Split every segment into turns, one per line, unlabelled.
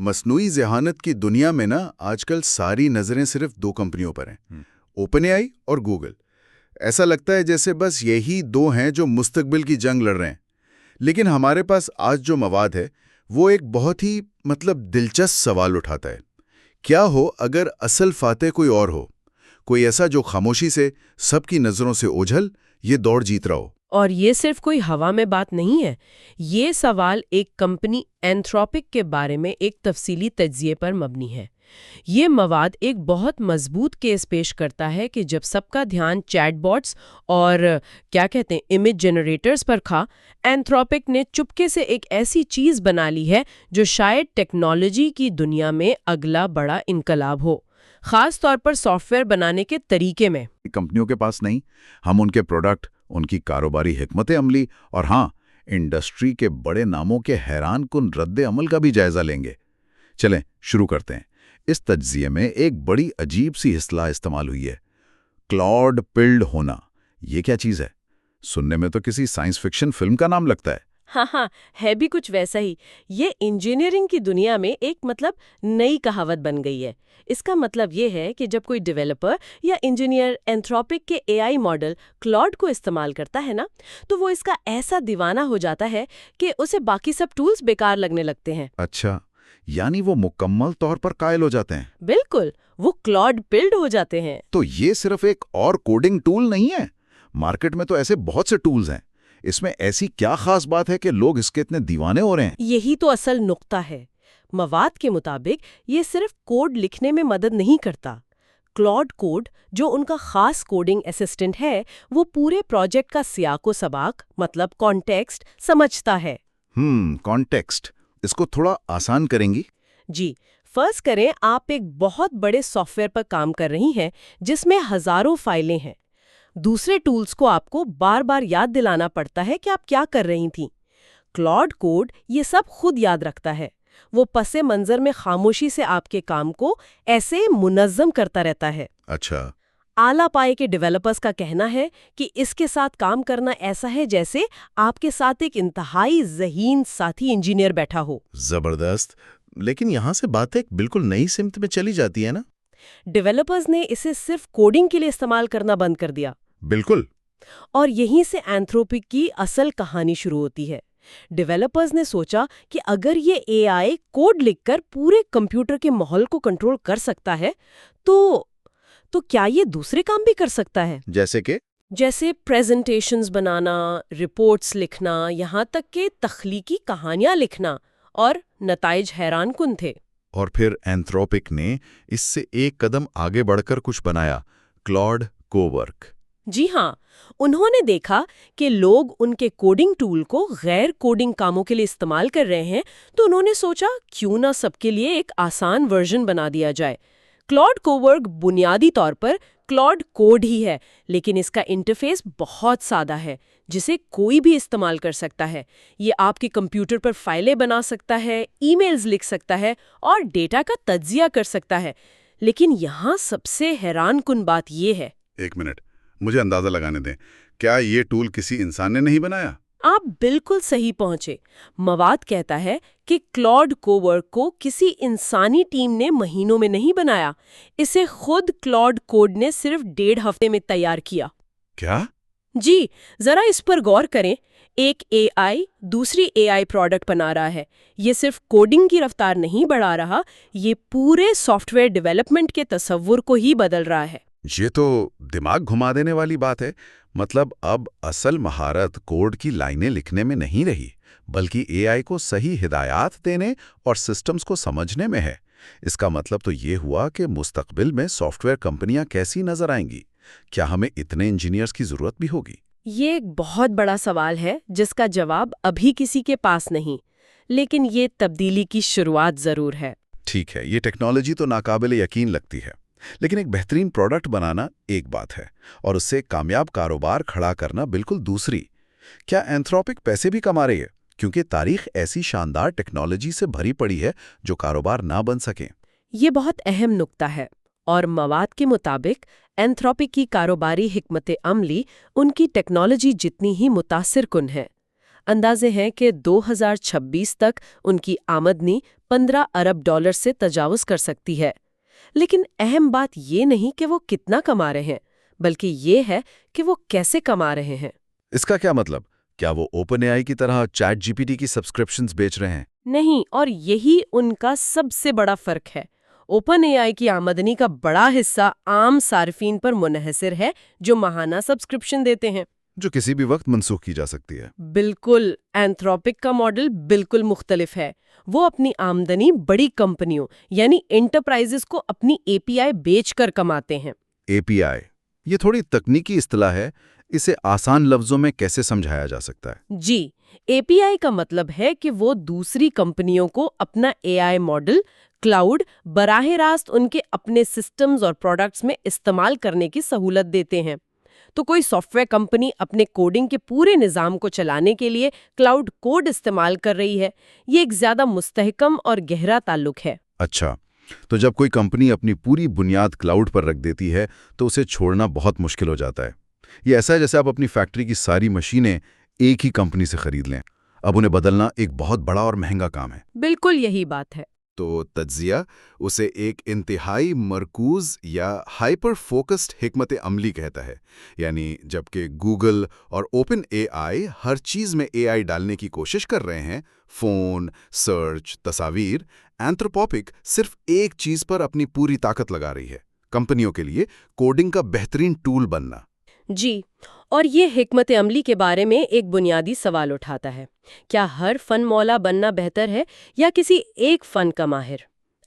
مصنوعی ذہانت کی دنیا میں نا آج کل ساری نظریں صرف دو کمپنیوں پر ہیں، اوپن اے آئی اور گوگل۔ ایسا لگتا ہے جیسے بس یہی دو ہیں جو مستقبل کی جنگ لڑ رہے ہیں۔ لیکن ہمارے پاس آج جو مواد ہے وہ ایک بہت ہی دلچسپ سوال اٹھاتا ہے۔ کیا ہو اگر اصل فاتح کوئی اور ہو، کوئی ایسا جو خاموشی سے سب کی نظروں سے اوجھل یہ دوڑ جیت رہا ہو؟
اور یہ صرف کوئی ہوا میں بات نہیں ہے، یہ سوال ایک کمپنی اینتھروپک کے بارے میں ایک تفصیلی تجزیے پر مبنی ہے۔ یہ مواد ایک بہت مضبوط کیس پیش کرتا ہے کہ جب سب کا دھیان چیٹ باٹس اور امیج جنریٹرز پر تھا، اینتھروپک نے چپکے سے ایک ایسی چیز بنا لی ہے جو شاید ٹیکنالوجی کی دنیا میں اگلا بڑا انقلاب ہو، خاص طور پر سافٹ ویئر بنانے کے طریقے میں۔
کمپنیوں کے پاس نہیں، ہم ان کے پروڈکٹ، ان کی کاروباری حکمت عملی اور انڈسٹری کے بڑے ناموں کے حیران کن رد عمل کا بھی جائزہ لیں گے۔ چلیں شروع کرتے ہیں۔ اس تجزیے میں ایک بڑی عجیب سی اصطلاح استعمال ہوئی ہے، کلاؤڈ بلڈ ہونا۔ یہ کیا چیز ہے؟ سننے میں تو کسی سائنس فکشن فلم کا نام لگتا ہے۔
ہاں، ہے بھی کچھ ویسا ہی۔ یہ انجینئرنگ کی دنیا میں ایک نئی کہاوت بن گئی ہے۔ اس کا مطلب یہ ہے کہ جب کوئی ڈیولپر یا انجینئر اینتھروپک کے اے آئی ماڈل کلاؤڈ کو استعمال کرتا ہے نا، تو وہ اس کا ایسا دیوانہ ہو جاتا ہے کہ اسے باقی سب ٹولز بیکار لگنے لگتے ہیں۔
اچھا، یعنی وہ مکمل طور پر قائل ہو جاتے ہیں؟
بالکل، وہ کلاؤڈ بلڈ ہو جاتے ہیں۔
تو یہ صرف ایک اور کوڈنگ ٹول نہیں ہے؟ مارکیٹ میں تو ایسے بہت سے ٹولز ہیں، اس میں ایسی کیا خاص بات ہے کہ لوگ اس کے اتنے دیوانے ہو رہے ہیں؟
یہی تو اصل نقطہ ہے۔ مواد کے مطابق یہ صرف کوڈ لکھنے میں مدد نہیں کرتا۔ کلاؤڈ کوڈ، جو ان کا خاص کوڈنگ اسسٹنٹ ہے، وہ پورے پروجیکٹ کا سیاق و سباق کانٹیکسٹ سمجھتا ہے۔
کانٹیکسٹ، اس کو تھوڑا آسان کریں گی؟
جی، فرض کریں آپ ایک بہت بڑے سافٹ ویئر پر کام کر رہی ہیں جس میں ہزاروں فائلیں ہیں۔ دوسرے ٹولز کو آپ کو بار بار یاد دلانا پڑتا ہے کہ آپ کیا کر رہی تھیں۔ کلاؤڈ کوڈ یہ سب خود یاد رکھتا ہے۔ وہ پس منظر میں خاموشی سے آپ کے کام کو ایسے منظم کرتا رہتا ہے۔
اچھا۔
اعلیٰ پائے کے ڈیولپرز کا کہنا ہے کہ اس کے ساتھ کام کرنا ایسا ہے جیسے آپ کے ساتھ ایک انتہائی ذہین ساتھی انجینئر بیٹھا ہو۔
زبردست، لیکن یہاں سے بات ایک بالکل نئی سمت میں چلی جاتی ہے نا؟
ڈیولپرز نے اسے صرف کوڈنگ کے لیے استعمال کرنا بند کر دیا۔
بالکل۔
اور یہیں سے اینتھروپک کی اصل کہانی شروع ہوتی ہے۔ ڈیولپرز نے سوچا کہ اگر یہ اے آئی کوڈ لکھ کر پورے کمپیوٹر کے ماحول کو کنٹرول کر سکتا ہے تو کیا یہ دوسرے کام بھی کر سکتا ہے؟ جیسے پریزنٹیشنز بنانا، رپورٹس لکھنا، یہاں تک کہ تخلیقی کہانیاں لکھنا، اور نتائج حیران کن تھے۔
اور پھر اینتھروپک نے اس سے ایک قدم آگے بڑھ کر کچھ بنایا، کلاؤڈ کوورک۔
جی ہاں، انہوں نے دیکھا کہ لوگ ان کے کوڈنگ ٹول کو غیر کوڈنگ کاموں کے لیے استعمال کر رہے ہیں، تو انہوں نے سوچا کیوں نہ سب کے لیے ایک آسان ورژن بنا دیا جائے۔ کلاؤڈ کوورک بنیادی طور پر کلاؤڈ کوڈ ہی ہے، لیکن اس کا انٹرفیس بہت سادہ ہے جسے کوئی بھی استعمال کر سکتا ہے۔ یہ آپ کے کمپیوٹر پر فائلیں بنا سکتا ہے، ای میلز لکھ سکتا ہے اور ڈیٹا کا تجزیہ کر سکتا ہے۔ لیکن یہاں سب سے حیران کن بات یہ ہے۔
ایک منٹ، مجھے اندازہ لگانے دیں، کیا یہ ٹول کسی انسان نے نہیں بنایا؟
آپ بالکل صحیح پہنچے۔ مواد کہتا ہے کہ کلاؤڈ کوورک کو کسی انسانی ٹیم نے مہینوں میں نہیں بنایا، اسے خود کلاؤڈ کوڈ نے صرف 1.5 ہفتے میں تیار کیا۔
کیا؟
جی، ذرا اس پر غور کریں۔ ایک اے آئی دوسری اے آئی پروڈکٹ بنا رہا ہے۔ یہ صرف کوڈنگ کی رفتار نہیں بڑھا رہا، یہ پورے سافٹ ویئر ڈیولپمنٹ کے تصور کو ہی بدل رہا ہے۔
یہ تو دماغ گھما دینے والی بات ہے۔ مطلب اب اصل مہارت کوڈ کی لائنیں لکھنے میں نہیں رہی، بلکہ اے آئی کو صحیح ہدایات دینے اور سسٹمز کو سمجھنے میں ہے۔ اس کا مطلب تو یہ ہوا کہ مستقبل میں سافٹ ویئر کمپنیاں کیسی نظر آئیں گی؟ کیا ہمیں اتنے انجینئرز کی ضرورت بھی ہوگی؟
یہ ایک بہت بڑا سوال ہے جس کا جواب ابھی کسی کے پاس نہیں، لیکن یہ تبدیلی کی شروعات ضرور ہے۔
ٹھیک ہے، یہ ٹیکنالوجی تو ناقابل یقین لگتی ہے، لیکن ایک بہترین پروڈکٹ بنانا ایک بات ہے اور اس سے کامیاب کاروبار کھڑا کرنا بالکل دوسری۔ کیا اینتھروپک پیسے بھی کما رہی ہے؟ کیونکہ تاریخ ایسی شاندار ٹیکنالوجی سے بھری پڑی ہے جو کاروبار نہ بن سکیں۔
یہ بہت اہم نقطہ ہے، اور مواد کے مطابق اینتھروپک کی کاروباری حکمت عملی ان کی ٹیکنالوجی جتنی ہی متاثر کن ہے۔ اندازے ہیں کہ 2026 تک ان کی آمدنی $15 ارب سے تجاوز کر سکتی ہے۔ لیکن اہم بات یہ نہیں کہ وہ کتنا کما رہے ہیں، بلکہ یہ ہے کہ وہ کیسے کما رہے ہیں۔
اس کا کیا مطلب؟ کیا وہ اوپن اے آئی کی طرح چیٹ جی پی ٹی کی سبسکرپشنز بیچ رہے ہیں؟
نہیں، اور یہی ان کا سب سے بڑا فرق ہے۔ اوپن اے آئی کی آمدنی کا بڑا حصہ عام صارفین پر منحصر ہے جو ماہانہ سبسکرپشن دیتے ہیں،
جو کسی بھی وقت منسوخ کی جا سکتی ہے۔
بالکل۔ اینتھروپک کا ماڈل بالکل مختلف ہے۔ وہ اپنی آمدنی بڑی کمپنیوں یعنی انٹرپرائزز کو اپنی اے پی آئی بیچ کر کماتے ہیں۔
اے پی آئی یہ تھوڑی تکنیکی اصطلاح ہے، اسے آسان لفظوں میں کیسے سمجھایا جا سکتا ہے؟
جی، اے پی آئی کا مطلب ہے کہ وہ دوسری کمپنیوں کو اپنا اے آئی ماڈل کلاؤڈ براہ راست ان کے اپنے سسٹمز اور پروڈکٹس میں استعمال کرنے کی سہولت دیتے ہیں۔ تو کوئی سافٹ ویئر کمپنی اپنے کوڈنگ کے پورے نظام کو چلانے کے لیے کلاؤڈ کوڈ استعمال کر رہی ہے۔ یہ ایک زیادہ مستحکم اور گہرا تعلق ہے۔
اچھا، تو جب کوئی کمپنی اپنی پوری بنیاد کلاؤڈ پر رکھ دیتی ہے تو اسے چھوڑنا بہت مشکل ہو جاتا ہے۔ یہ ایسا ہے جیسے آپ اپنی فیکٹری کی ساری مشینیں ایک ہی کمپنی سے خرید لیں۔ اب انہیں بدلنا ایک بہت بڑا اور مہنگا کام ہے۔
بالکل یہی بات ہے۔
تو تجزیہ اسے ایک انتہائی مرکوز یا ہائپر فوکسڈ حکمت عملی کہتا ہے، یعنی جبکہ گوگل اور اوپن اے آئی ہر چیز میں اے آئی ڈالنے کی کوشش کر رہے ہیں، فون، سرچ، تصاویر، اینتھروپوپک صرف ایک چیز پر اپنی پوری طاقت لگا رہی ہے، کمپنیوں کے لیے کوڈنگ کا بہترین ٹول بننا۔
جی، اور یہ حکمت عملی کے بارے میں ایک بنیادی سوال اٹھاتا ہے، کیا ہر فن مولا بننا بہتر ہے یا کسی ایک فن کا ماہر؟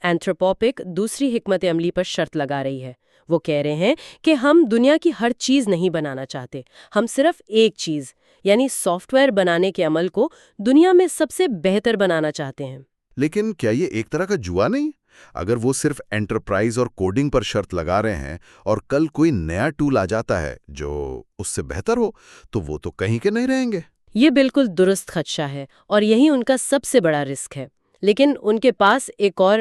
اینتھروپوپک دوسری حکمت عملی پر شرط لگا رہی ہے۔ وہ کہہ رہے ہیں کہ ہم دنیا کی ہر چیز نہیں بنانا چاہتے، ہم صرف ایک چیز یعنی سافٹ ویئر بنانے کے عمل کو دنیا میں سب سے بہتر بنانا چاہتے ہیں۔
لیکن کیا یہ ایک طرح کا جوا نہیں؟ اگر وہ صرف انٹرپرائز اور کوڈنگ پر شرط لگا رہے ہیں اور کل کوئی نیا ٹول آ جاتا ہے جو اس سے بہتر ہو تو وہ تو کہیں کے نہیں رہیں گے۔
یہ بالکل درست خدشہ ہے اور یہی ان کا سب سے بڑا رسک ہے۔ لیکن ان کے پاس ایک اور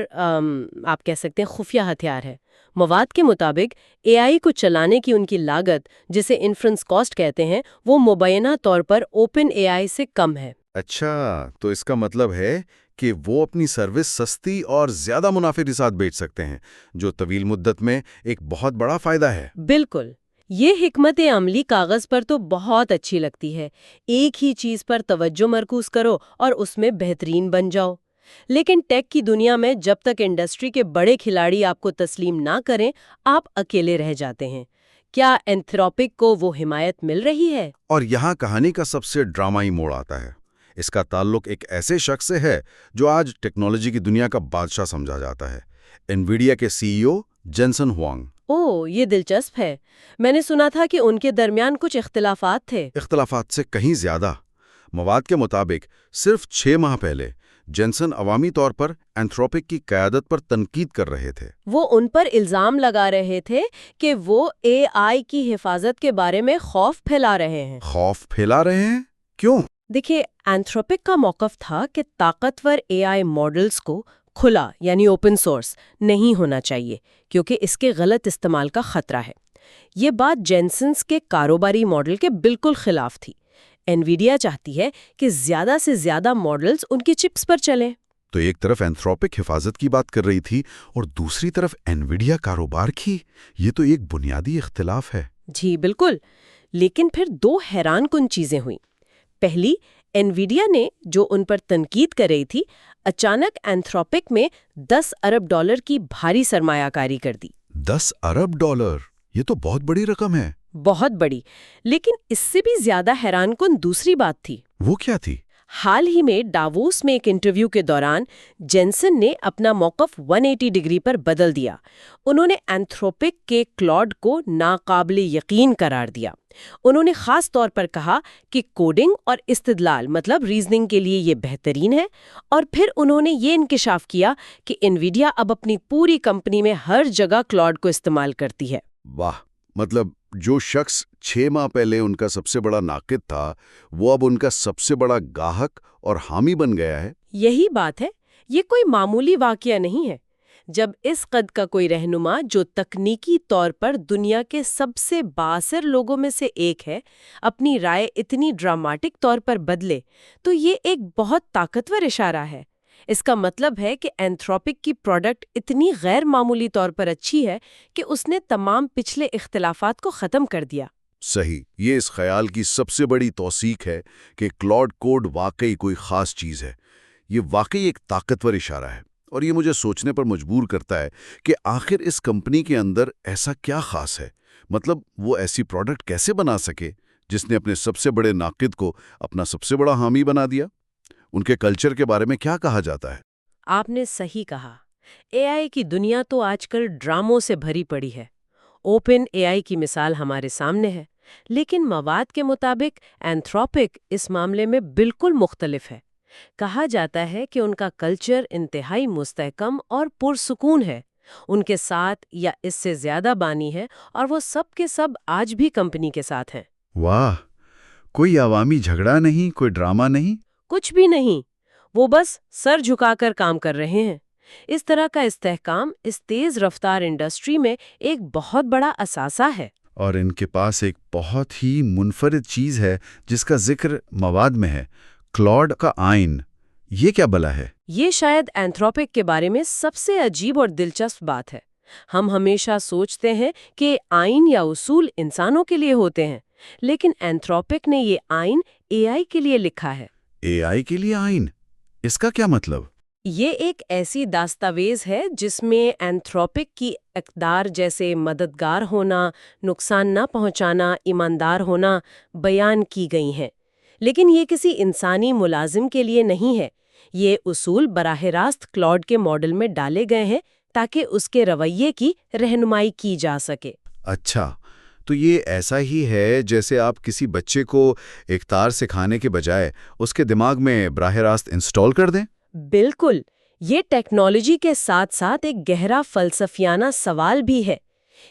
آپ کہہ سکتے ہیں خفیہ ہتھیار ہے۔ مواد کے مطابق اے آئی کو چلانے کی ان کی لاگت، جسے انفرنس کاسٹ کہتے ہیں، وہ مبینہ طور پر اوپن اے آئی سے کم ہے۔
اچھا، تو اس کا مطلب ہے کہ وہ اپنی سروس سستی اور زیادہ منافع کے ساتھ بیچ سکتے ہیں، جو طویل مدت میں ایک بہت بڑا فائدہ ہے۔
بالکل، یہ حکمت عملی کاغذ پر تو بہت اچھی لگتی ہے، ایک ہی چیز پر توجہ مرکوز کرو اور اس میں بہترین بن جاؤ۔ لیکن ٹیک کی دنیا میں جب تک انڈسٹری کے بڑے کھلاڑی آپ کو تسلیم نہ کریں، آپ اکیلے رہ جاتے ہیں۔ کیا اینتھروپک کو وہ حمایت مل رہی ہے؟
اور یہاں کہانی کا سب سے ڈرامائی موڑ آتا ہے۔ اس کا تعلق ایک ایسے شخص سے ہے جو آج ٹیکنالوجی کی دنیا کا بادشاہ سمجھا جاتا ہے، انویڈیا کے سی ای او جینسن ہوانگ۔
اوہ، یہ دلچسپ ہے۔ میں نے سنا تھا کہ ان کے درمیان کچھ اختلافات تھے۔
اختلافات سے کہیں زیادہ۔ مواد کے مطابق صرف 6 ماہ پہلے جینسن عوامی طور پر اینتھروپک کی قیادت پر تنقید کر رہے تھے۔
وہ ان پر الزام لگا رہے تھے کہ وہ اے آئی کی حفاظت کے بارے میں خوف پھیلا رہے ہیں۔
خوف پھیلا رہے ہیں؟ کیوں؟
دیکھیے، اینتھروپک کا موقف تھا کہ طاقتور اے آئی ماڈلز کو کھلا یعنی اوپن سورس نہیں ہونا چاہیے کیونکہ اس کے غلط استعمال کا خطرہ ہے۔ یہ بات جینسنز کے کاروباری ماڈل کے بالکل خلاف تھی۔ انویڈیا چاہتی ہے کہ زیادہ سے زیادہ ماڈلز ان کی چپس پر چلیں۔
تو ایک طرف اینتھروپک حفاظت کی بات کر رہی تھی اور دوسری طرف انویڈیا کاروبار کی۔ یہ تو ایک بنیادی اختلاف ہے۔
جی بالکل، لیکن پھر 2 حیران کن چیزیں ہوئیں۔ پہلی، انویڈیا نے جو ان پر تنقید کر رہی تھی، اچانک اینتھروپک میں $10 ارب کی بھاری سرمایہ کاری کر دی۔
$10 ارب؟ یہ تو بہت بڑی رقم ہے۔
بہت بڑی، لیکن اس سے بھی زیادہ حیران کن دوسری بات تھی۔
وہ کیا تھی؟
حال ہی میں ڈاووس میں ایک انٹرویو کے دوران جینسن نے اپنا موقف 180 ڈگری پر بدل دیا۔ انہوں نے اینتھروپک کے کلاؤڈ کو ناقابل یقین قرار دیا۔ انہوں نے خاص طور پر کہا کہ کوڈنگ اور استدلال مطلب ریزننگ کے لیے یہ بہترین ہے، اور پھر انہوں نے یہ انکشاف کیا کہ انویڈیا اب اپنی پوری کمپنی میں ہر جگہ کلاؤڈ کو استعمال کرتی ہے۔
واہ، مطلب جو شخص 6 ماہ پہلے ان کا سب سے بڑا ناقد تھا، وہ اب ان کا سب سے بڑا گاہک اور حامی بن گیا ہے۔
یہی بات ہے، یہ کوئی معمولی واقعہ نہیں ہے۔ جب اس قد کا کوئی رہنما جو تکنیکی طور پر دنیا کے سب سے بااثر لوگوں میں سے ایک ہے اپنی رائے اتنی ڈراماٹک طور پر بدلے تو یہ ایک بہت طاقتور اشارہ ہے۔ اس کا مطلب ہے کہ اینتھروپک کی پروڈکٹ اتنی غیر معمولی طور پر اچھی ہے کہ اس نے تمام پچھلے اختلافات کو ختم کر دیا۔
صحیح، یہ اس خیال کی سب سے بڑی توثیق ہے کہ کلاؤڈ کوڈ واقعی کوئی خاص چیز ہے۔ یہ واقعی ایک طاقتور اشارہ ہے، اور یہ مجھے سوچنے پر مجبور کرتا ہے کہ آخر اس کمپنی کے اندر ایسا کیا خاص ہے؟ مطلب وہ ایسی پروڈکٹ کیسے بنا سکے جس نے اپنے سب سے بڑے ناقد کو اپنا سب سے بڑا حامی بنا دیا؟ ان کے کلچر کے بارے میں کیا کہا جاتا ہے؟
آپ نے صحیح کہا، اے آئی کی دنیا تو آج کل ڈراموں سے بھری پڑی ہے۔ اوپن اے آئی کی مثال ہمارے سامنے ہے، لیکن مواد کے مطابق اینتھروپک اس معاملے میں بالکل مختلف ہے۔ کہا جاتا ہے کہ ان کا کلچر انتہائی مستحکم اور پرسکون ہے۔ ان کے 7 یا اس سے زیادہ بانی ہے اور وہ سب کے سب آج بھی کمپنی کے ساتھ ہیں۔
واہ، کوئی عوامی جھگڑا نہیں، کوئی ڈرامہ نہیں؟
کچھ بھی نہیں، وہ بس سر جھکا کر کام کر رہے ہیں۔ اس طرح کا استحکام اس تیز رفتار انڈسٹری میں ایک بہت بڑا اثاثہ ہے۔
اور ان کے پاس ایک بہت ہی منفرد چیز ہے جس کا ذکر مواد میں ہے، کلاؤڈ کا آئین۔ یہ کیا بلا ہے؟
یہ شاید اینتھروپک کے بارے میں سب سے عجیب اور دلچسپ بات ہے۔ ہم ہمیشہ سوچتے ہیں کہ آئین یا اصول انسانوں کے لیے ہوتے ہیں، لیکن اینتھروپک نے یہ آئین اے آئی کے لیے لکھا ہے۔
اے آئی کے لیے آئین؟ اس کا کیا مطلب؟
یہ ایک ایسی دستاویز ہے جس میں اینتھروپک کی اقدار جیسے مددگار ہونا، نقصان نہ پہنچانا، ایماندار ہونا بیان کی گئی ہیں، لیکن یہ کسی انسانی ملازم کے لیے نہیں ہے۔ یہ اصول براہ راست کلاؤڈ کے ماڈل میں ڈالے گئے ہیں تاکہ اس کے رویے کی رہنمائی کی جا سکے۔
اچھا، تو یہ ایسا ہی ہے جیسے آپ کسی بچے کو ایک تار سکھانے کے بجائے اس کے دماغ میں براہ راست انسٹال کر دیں؟
بالکل، یہ ٹیکنالوجی کے ساتھ ساتھ ایک گہرا فلسفیانہ سوال بھی ہے۔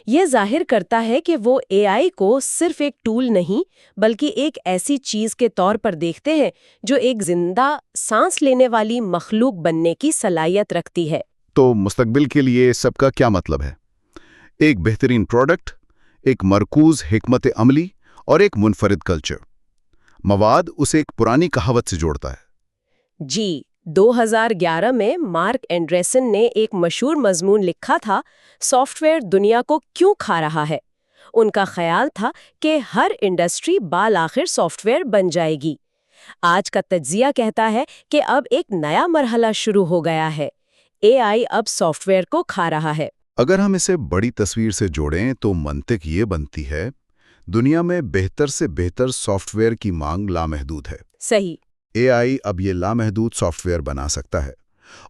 یہ ظاہر کرتا ہے کہ وہ اے آئی کو صرف ایک ٹول نہیں بلکہ ایک ایسی چیز کے طور پر دیکھتے ہیں جو ایک زندہ سانس لینے والی مخلوق بننے کی صلاحیت رکھتی ہے۔
تو مستقبل کے لیے سب کا کیا مطلب ہے؟ ایک بہترین پروڈکٹ، ایک مرکوز حکمت عملی اور ایک منفرد کلچر۔ مواد اسے ایک پرانی کہاوت سے جوڑتا ہے۔
جی، 2011 میں مارک اینڈریسن نے ایک مشہور مضمون لکھا تھا، سافٹ ویئر دنیا کو کیوں کھا رہا ہے۔ ان کا خیال تھا کہ ہر انڈسٹری بالآخر سافٹ ویئر بن جائے گی۔ آج کا تجزیہ کہتا ہے کہ اب ایک نیا مرحلہ شروع ہو گیا ہے۔ اے آئی اب سافٹ ویئر کو کھا رہا ہے۔
اگر ہم اسے بڑی تصویر سے جوڑیں تو منطق یہ بنتی ہے، دنیا میں بہتر سے بہتر سافٹ ویئر کی مانگ لامحدود ہے۔
صحیح۔
اے آئی اب یہ لامحدود سافٹ ویئر بنا سکتا ہے،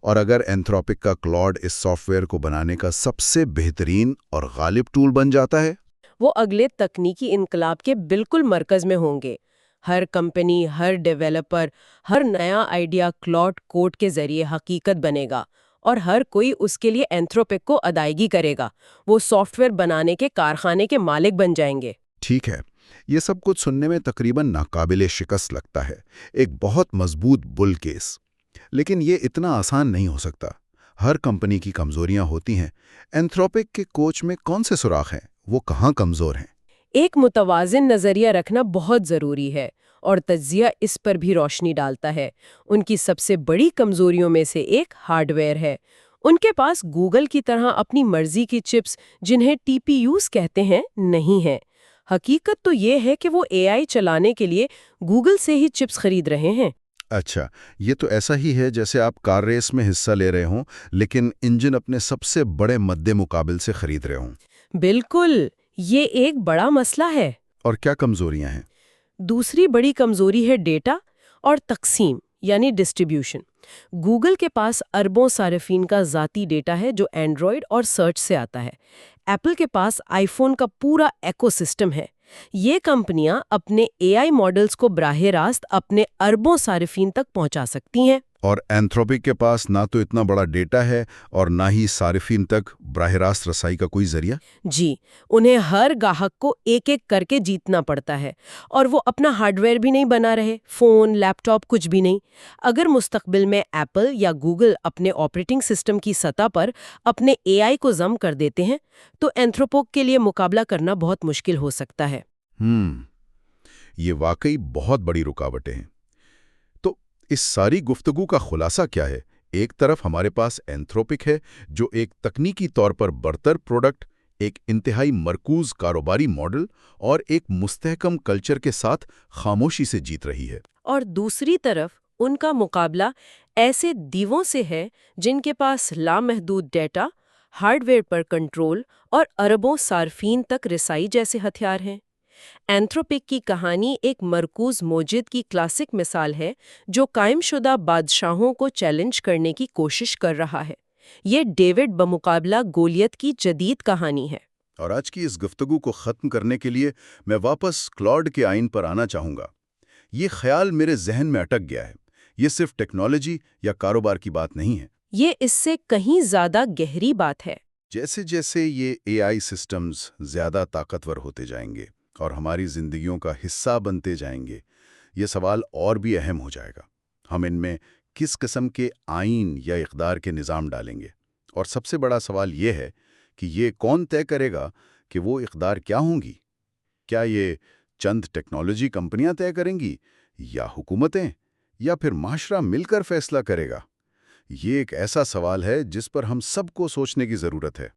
اور اگر اینتھروپک کا کلاؤڈ اس سافٹ ویئر کو بنانے کا سب سے بہترین اور غالب ٹول بن جاتا ہے،
وہ اگلے تکنیکی انقلاب کے بالکل مرکز میں ہوں گے۔ ہر کمپنی، ہر ڈیولپر، ہر نیا آئیڈیا کلاؤڈ کوڈ کے ذریعے حقیقت بنے گا، اور ہر کوئی اس کے لیے اینتھروپک کو ادائیگی کرے گا۔ وہ سافٹ ویئر بنانے کے کارخانے کے مالک بن جائیں گے۔
ٹھیک ہے، یہ سب کچھ سننے میں تقریباً ناقابل شکست لگتا ہے، ایک بہت مضبوط بل کیس۔ لیکن یہ اتنا آسان نہیں ہو سکتا۔ ہر کمپنی کی کمزوریاں ہوتی ہیں۔ اینتھروپک کے کوچ میں کون سے سوراخ ہیں؟ وہ کہاں کمزور ہیں؟
ایک متوازن نظریہ رکھنا بہت ضروری ہے، اور تجزیہ اس پر بھی روشنی ڈالتا ہے۔ ان کی سب سے بڑی کمزوریوں میں سے ایک ہارڈ ویئر ہے۔ ان کے پاس گوگل کی طرح اپنی مرضی کی چپس، جنہیں ٹی پی یوز کہتے ہیں، نہیں ہیں۔ حقیقت تو یہ ہے کہ وہ اے آئی چلانے کے لیے گوگل سے ہی چپس خرید رہے ہیں۔
اچھا، یہ تو ایسا ہی ہے جیسے آپ کار ریس میں حصہ لے رہے ہوں لیکن انجن اپنے سب سے بڑے مد مقابل سے خرید رہے ہوں۔
بالکل، یہ ایک بڑا مسئلہ ہے۔
اور کیا کمزوریاں ہیں؟
دوسری بڑی کمزوری ہے ڈیٹا اور تقسیم، یعنی ڈسٹریبیوشن۔ گوگل کے پاس اربوں صارفین کا ذاتی ڈیٹا ہے جو اینڈرائیڈ اور سرچ سے آتا ہے۔ ایپل کے پاس آئی فون کا پورا ایکو سسٹم ہے۔ یہ کمپنیاں اپنے اے آئی ماڈلز کو براہ راست اپنے اربوں صارفین تک پہنچا سکتی ہیں۔
اور اینتھروپک کے پاس نہ تو اتنا بڑا ڈیٹا ہے اور نہ ہی صارفین تک براہ راست رسائی کا کوئی ذریعہ؟
جی، انہیں ہر گاہک کو ایک ایک کر کے جیتنا پڑتا ہے، اور وہ اپنا ہارڈ ویئر بھی نہیں بنا رہے، فون، لیپ ٹاپ، کچھ بھی نہیں۔ اگر مستقبل میں ایپل یا گوگل اپنے آپریٹنگ سسٹم کی سطح پر اپنے اے آئی کو ضم کر دیتے ہیں تو اینتھروپوک کے لیے مقابلہ کرنا بہت مشکل ہو سکتا ہے۔
یہ واقعی بہت بڑی رکاوٹیں ہیں۔ تو اس ساری گفتگو کا خلاصہ کیا ہے؟ ایک طرف ہمارے پاس اینتھروپک ہے جو ایک تکنیکی طور پر برتر پروڈکٹ، ایک انتہائی مرکوز کاروباری ماڈل اور ایک مستحکم کلچر کے ساتھ خاموشی سے جیت رہی ہے۔
اور دوسری طرف ان کا مقابلہ ایسے دیووں سے ہے جن کے پاس لامحدود data, hard where per control اور اربوں صارفین تک رسائی جیسے ہتھیار ہیں۔ اینتھروپک کی کہانی ایک مرکوز موجد کی کلاسک مثال ہے جو قائم شدہ بادشاہوں کو چیلنج کرنے کی کوشش کر رہا ہے۔ یہ ڈیوڈ بمقابلہ گولیت کی جدید کہانی ہے۔
اور آج کی اس گفتگو کو ختم کرنے کے لیے میں واپس کلاؤڈ کے آئین پر آنا چاہوں گا۔ یہ خیال میرے ذہن میں اٹک گیا ہے۔ یہ صرف ٹیکنالوجی یا کاروبار کی بات نہیں ہے۔
یہ اس سے کہیں زیادہ گہری بات ہے۔
جیسے جیسے یہ اے آئی سسٹمز زیادہ طاقتور ہوتے جائیں گے اور ہماری زندگیوں کا حصہ بنتے جائیں گے، یہ سوال اور بھی اہم ہو جائے گا۔ ہم ان میں کس قسم کے آئین یا اقدار کے نظام ڈالیں گے؟ اور سب سے بڑا سوال یہ ہے کہ یہ کون طے کرے گا کہ وہ اقدار کیا ہوں گی؟ کیا یہ چند ٹیکنالوجی کمپنیاں طے کریں گی، یا حکومتیں، یا پھر معاشرہ مل کر فیصلہ کرے گا؟ یہ ایک ایسا سوال ہے جس پر ہم سب کو سوچنے کی ضرورت ہے۔